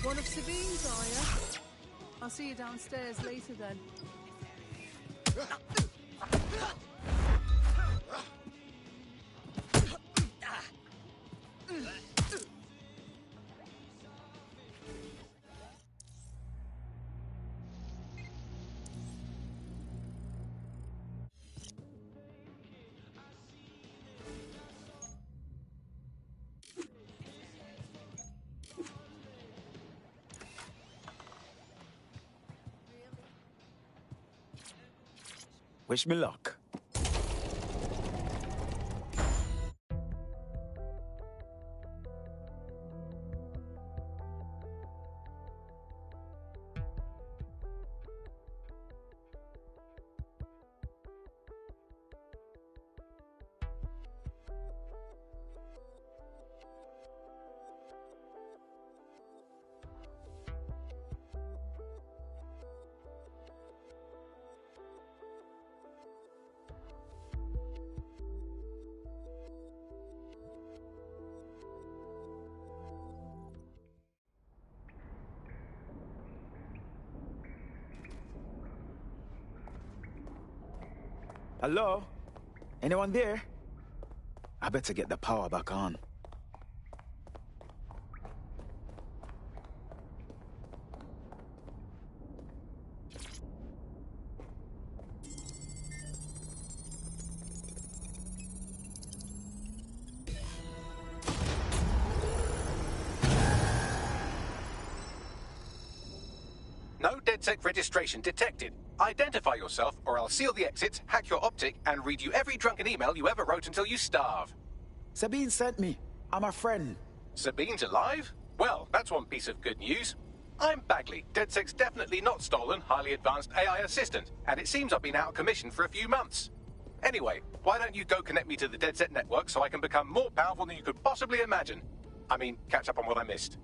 One of Sabine's, are you? I'll see you downstairs later then. Wish me luck. Hello? Anyone there? I better get the power back on. No DedSec registration detected. Identify yourself, or I'll seal the exits, hack your optic, and read you every drunken email you ever wrote until you starve. Sabine sent me. I'm a friend. Sabine's alive? Well, that's one piece of good news. I'm Bagley, DedSec's definitely not stolen, highly advanced AI assistant, and it seems I've been out of commission for a few months. Anyway, why don't you go connect me to the DedSec network so I can become more powerful than you could possibly imagine? I mean, catch up on what I missed.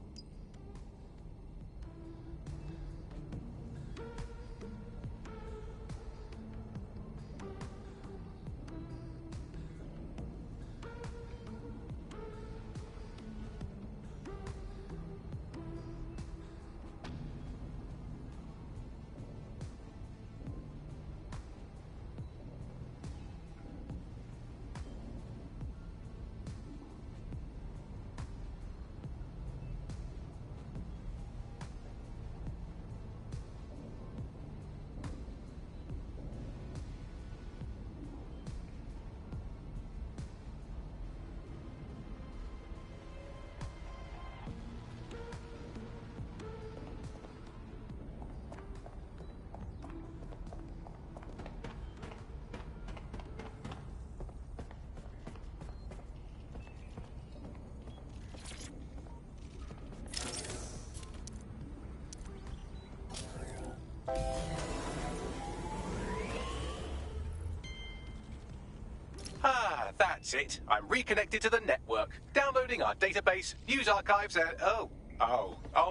That's it. I'm reconnected to the network, downloading our database, news archives, and oh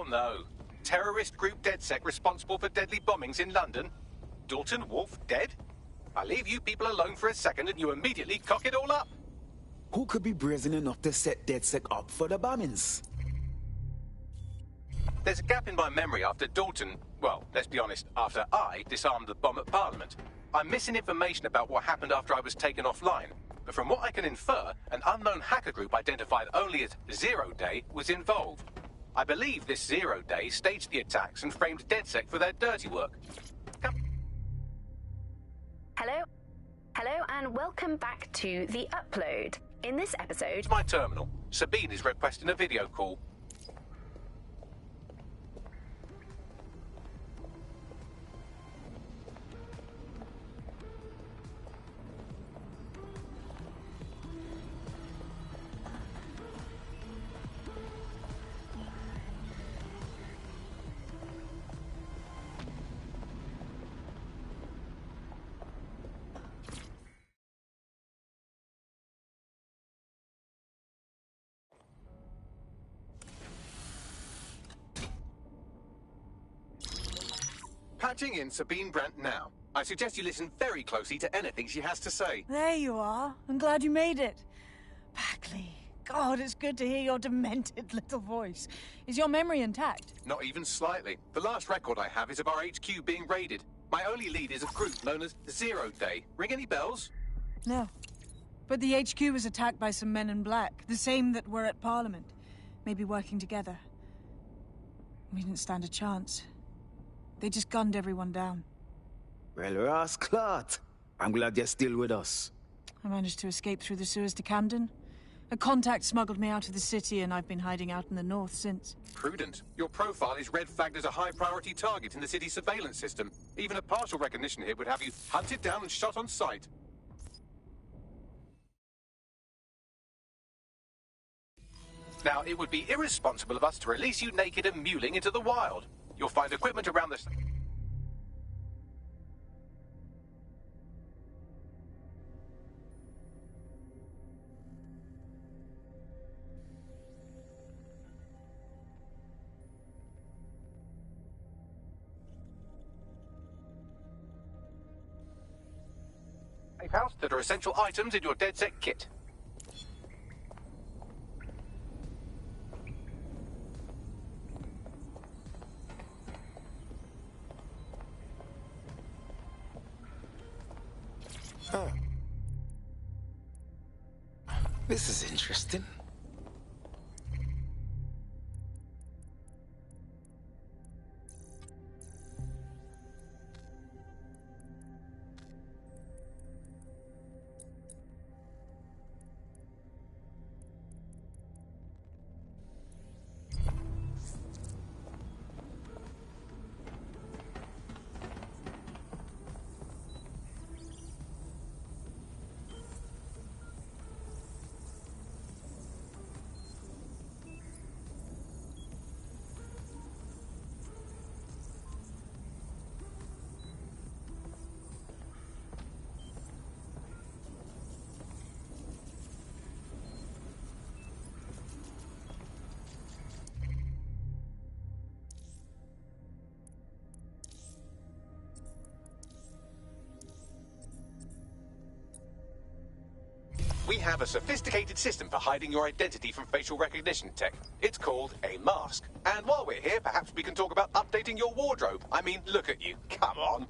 no. Terrorist group DedSec responsible for deadly bombings in London. Dalton Wolf dead? I leave you people alone for a second and you immediately cock it all up. Who could be brazen enough to set DedSec up for the bombings? There's a gap in my memory after Dalton, well, let's be honest, after I disarmed the bomb at Parliament. I'm missing information about what happened after I was taken offline. But from what I can infer, an unknown hacker group identified only as Zero Day was involved. I believe this Zero Day staged the attacks and framed DedSec for their dirty work. Come. Hello? Hello and welcome back to The Upload. In this episode... It's my terminal. Sabine is requesting a video call. Patching in Sabine Brandt now. I suggest you listen very closely to anything she has to say. There you are. I'm glad you made it. Bagley, God, it's good to hear your demented little voice. Is your memory intact? Not even slightly. The last record I have is of our HQ being raided. My only lead is a group known as Zero Day. Ring any bells? No. But the HQ was attacked by some men in black, the same that were at Parliament. Maybe working together. We didn't stand a chance. They just gunned everyone down. Well, Ross Clot, I'm glad you're still with us. I managed to escape through the sewers to Camden. A contact smuggled me out of the city, and I've been hiding out in the north since. Prudent. Your profile is red flagged as a high-priority target in the city's surveillance system. Even a partial recognition hit would have you hunted down and shot on sight. Now, it would be irresponsible of us to release you naked and mewling into the wild. You'll find equipment around the... safe house that are essential items in your DedSec kit. Huh. This is interesting. We have a sophisticated system for hiding your identity from facial recognition tech. It's called a mask. And while we're here, perhaps we can talk about updating your wardrobe. I mean, look at you. Come on.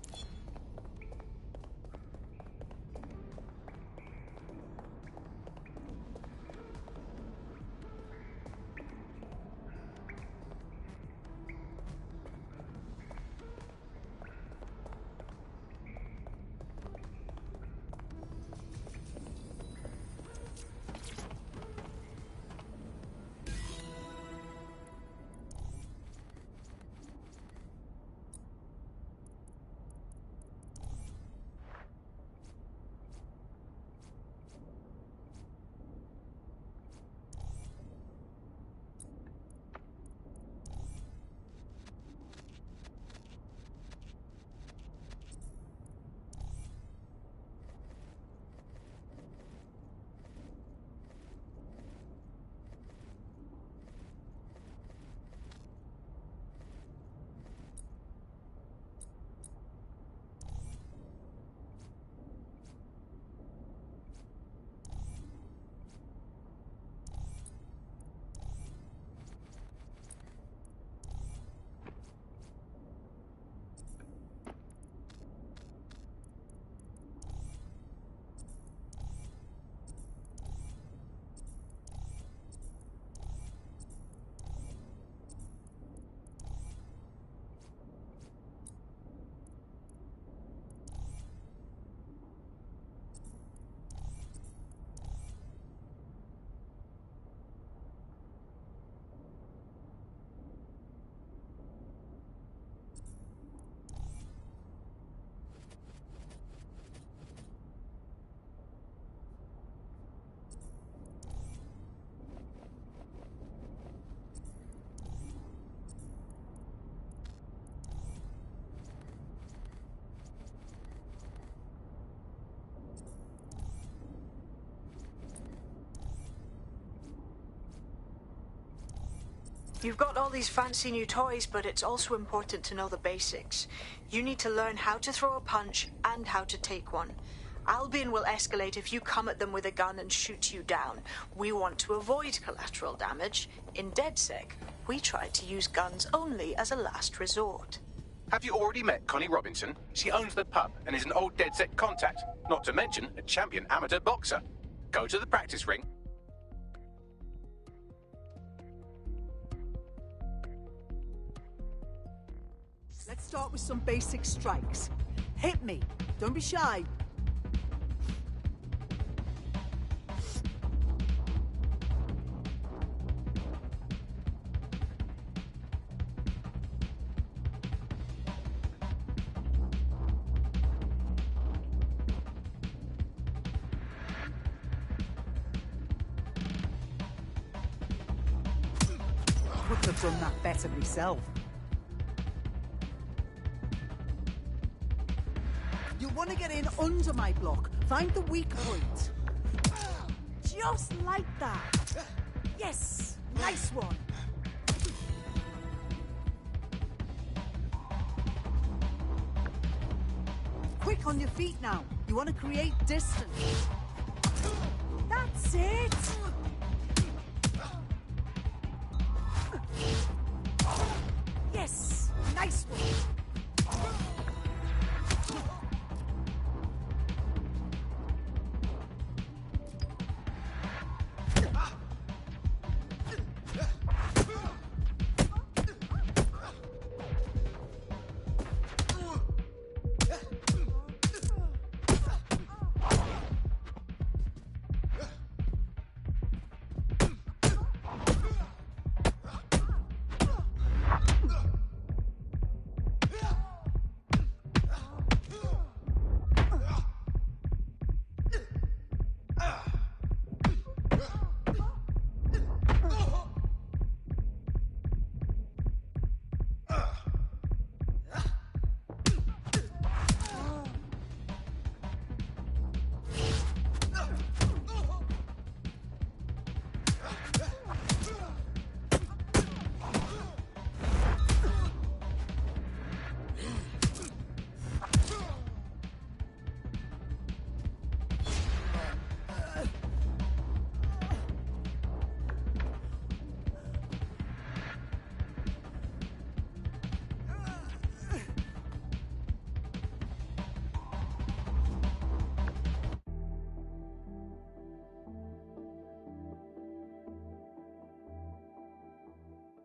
You've got all these fancy new toys, but it's also important to know the basics. You need to learn how to throw a punch and how to take one. Albion will escalate if you come at them with a gun and shoot you down. We want to avoid collateral damage. In DedSec, we try to use guns only as a last resort. Have you already met Connie Robinson? She owns the pub and is an old DedSec contact, not to mention a champion amateur boxer. Go to the practice ring. Let's start with some basic strikes. Hit me. Don't be shy. Couldn't have done that better myself. You'll want to get in under my block. Find the weak point. Just like that. Yes, nice one. Quick on your feet now. You want to create distance. That's it. Yes, nice one.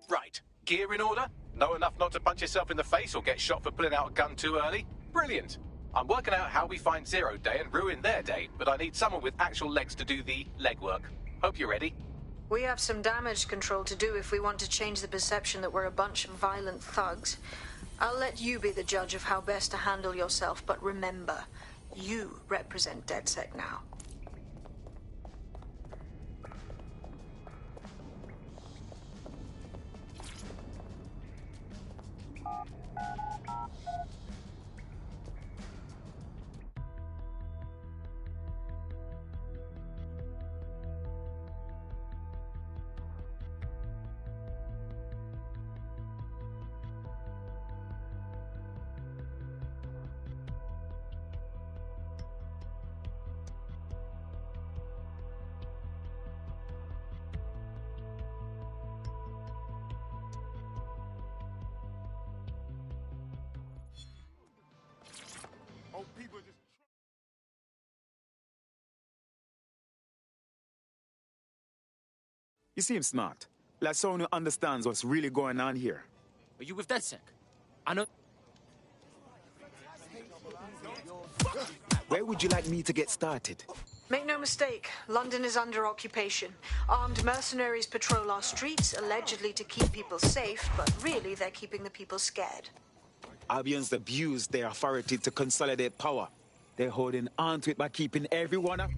Right. Gear in order? Know enough not to punch yourself in the face or get shot for pulling out a gun too early? Brilliant. I'm working out how we find Zero Day and ruin their day, but I need someone with actual legs to do the legwork. Hope you're ready. We have some damage control to do if we want to change the perception that we're a bunch of violent thugs. I'll let you be the judge of how best to handle yourself, but remember, you represent DedSec now. You seem smart. Like someone who understands what's really going on here. Are you with DedSec? I know. Where would you like me to get started? Make no mistake, London is under occupation. Armed mercenaries patrol our streets, allegedly to keep people safe, but really they're keeping the people scared. Albion's abused their authority to consolidate power. They're holding on to it by keeping everyone up.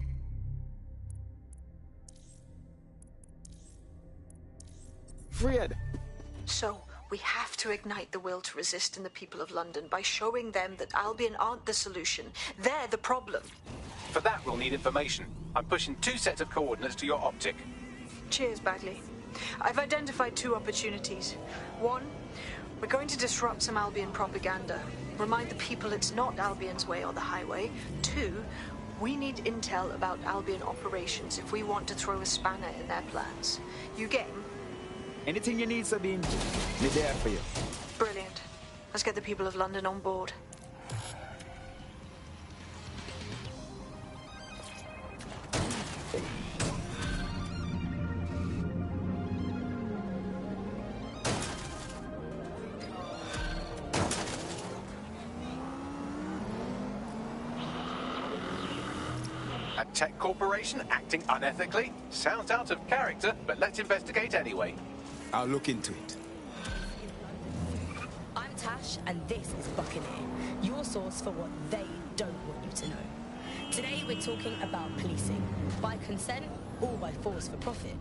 Fred! So, we have to ignite the will to resist in the people of London by showing them that Albion aren't the solution. They're the problem. For that, we'll need information. I'm pushing 2 sets of coordinates to your optic. Cheers, Bagley. I've identified 2 opportunities. 1, we're going to disrupt some Albion propaganda. Remind the people it's not Albion's way or the highway. 2, We need intel about Albion operations if we want to throw a spanner in their plans. You game? Anything you need, Sabine, we're there for you. Brilliant. Let's get the people of London on board. A tech corporation acting unethically? Sounds out of character, but let's investigate anyway. I'll look into it. I'm Tash, and this is Buccaneer, your source for what they don't want you to know. Today we're talking about policing, by consent or by force for profit.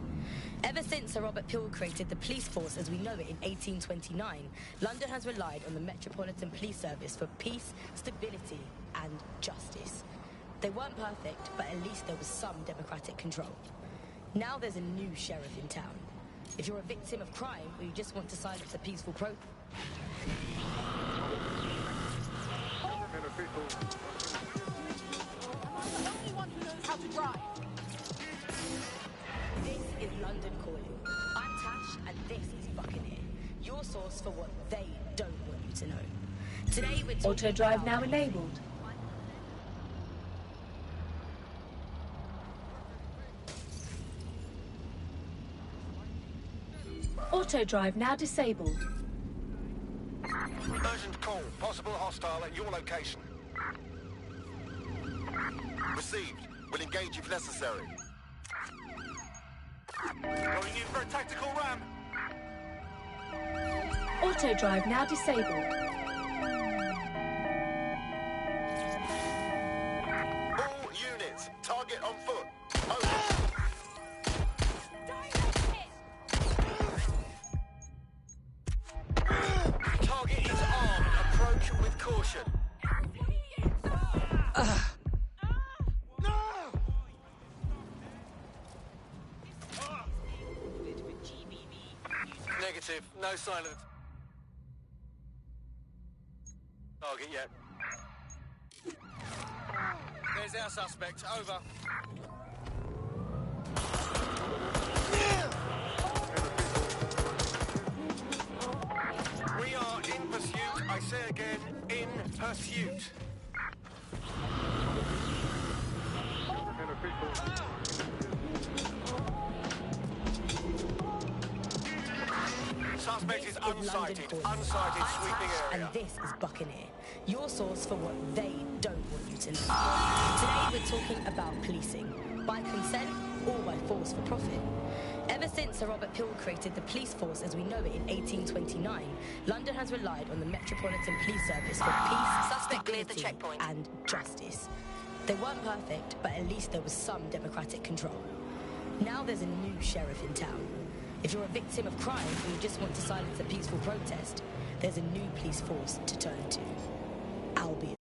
Ever since Sir Robert Peel created the police force as we know it in 1829, London has relied on the Metropolitan Police Service for peace, stability and justice. They weren't perfect, but at least there was some democratic control. Now there's a new sheriff in town. If you're a victim of crime or you just want to silence a peaceful protest, Am I the only one who knows how to drive? this is London Calling. I'm Tash, and this is Buccaneer, your source for what they don't want you to know. Today we're talking Auto drive about now enabled. Auto drive now disabled. Urgent call. Possible hostile at your location. Received. Will engage if necessary. Going in for a tactical ram. Auto drive now disabled. All units. Target on foot. Over. Target is armed. Approach with caution. Negative. No sign of target yet. There's our suspect. Over. We are in pursuit. I say again, in pursuit. Suspect is unsighted. Unsighted, sweeping area. and this is Buccaneer, your source for what they don't want you to know. Today we're talking about policing, by consent or by force for profit. Ever since Sir Robert Peel created the police force as we know it in 1829, London has relied on the Metropolitan Police Service for peace, Suspect cleared the stability checkpoint. and justice. They weren't perfect, but at least there was some democratic control. Now there's a new sheriff in town. If you're a victim of crime or you just want to silence a peaceful protest, there's a new police force to turn to. Albion.